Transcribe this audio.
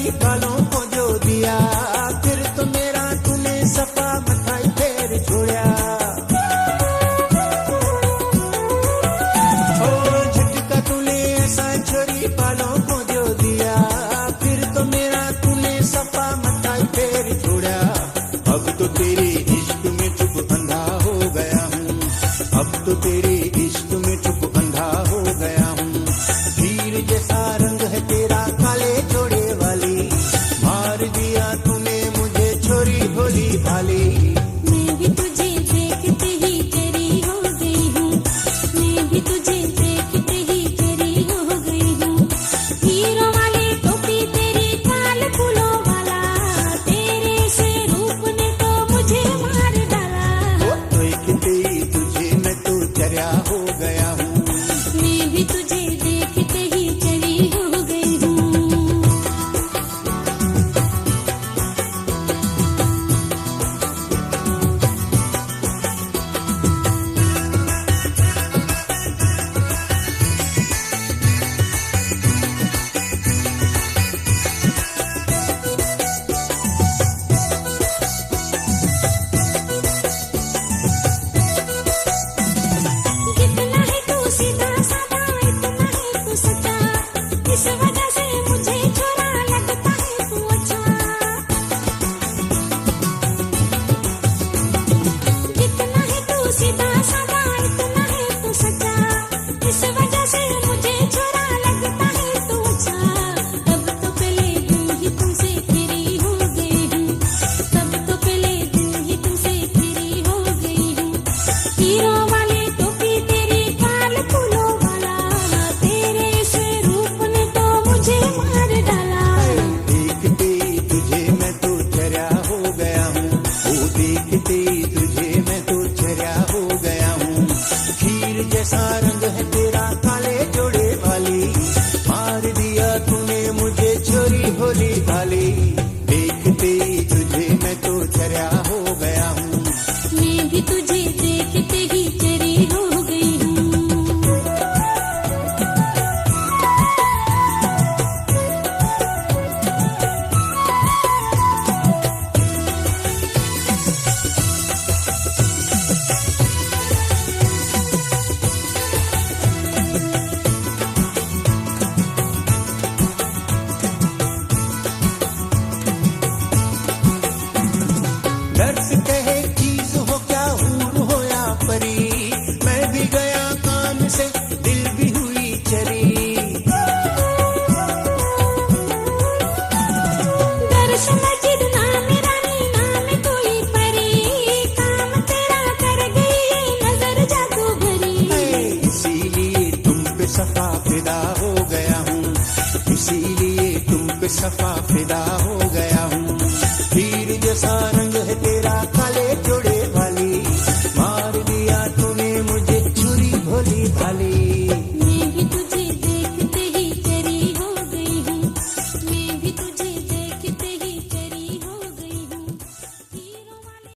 छोरी बालों को जो दिया, फिर तो मेरा तूने सफा मथा फेर छोड़ा। ओ झटका तूने ऐसा छोरी बालों को जो दिया, फिर तो मेरा तूने सफा मथा फेर छोड़ा। अब तो तेरे इश्क में चुप अंधा हो गया हूँ, अब तो तेरे इश्क में चुप अंधा हो गया हूँ। हीर जैसा रंग है तेरा काले जोड़े वाली, मार दिया तूने मुझे छोरी भोली भाली। मैं भी तुझे देखते ही तेरी हो गई हूँ, मैं भी तुझे देखते ही तेरी हो गई हूँ। हीरों वाली टोपी तेरी काल फूलों वाला, तेरे से रूप ने तो मुझे मार डाला। देखते ही तुझे मैं तो चर्या हो गया हूँ, मैं भी तुझे देखते ही चरी हो गई हूँ। जितना है तू सीधा साधा, इतना है तू सच्चा, इस वजह से मुझे छोरा लगता है तू अच्छा। जितना है तू सीधा साधा, इतना है तू सच्चा, इस वजह से मुझे छोरा लगता है तू अच्छा। तब तो पहले दिन ही तुमसे फिरी हो गई हूँ, तब तो पहले दिन ही तुमसे फिरी हो गई हूँ। हीरों वाली टोपी तेरी काल फूलों वाला, तेरे से रूप ने तो मुझे मार डाला। देखते ही तुझे मैं तो चर्या हो गया हूँ, ओ देखते ही तुझे मैं तो चर्या हो गया हूँ। खीर जैसा रंग है तेरा काले जोड़े वाली, मार दिया तूने मुझे छोरी भोली भाली। देखते ही तुझे मैं तो चर्या हो गया हूँ, मैं भी तुझे देखते ही चरी हो गई हूँ। दर्द कहे चीज हो क्या हूर हो या परी, मैं भी गया काम से दिल भी हुई चरी। दर्शन मस्जिद नाम रानी नाम कोई परी, काम तेरा कर गई नजर जादू भरी। इसीलिए तुम पे सफा फिदा हो गया हूँ, इसीलिए तुम पे सफा फिदा हो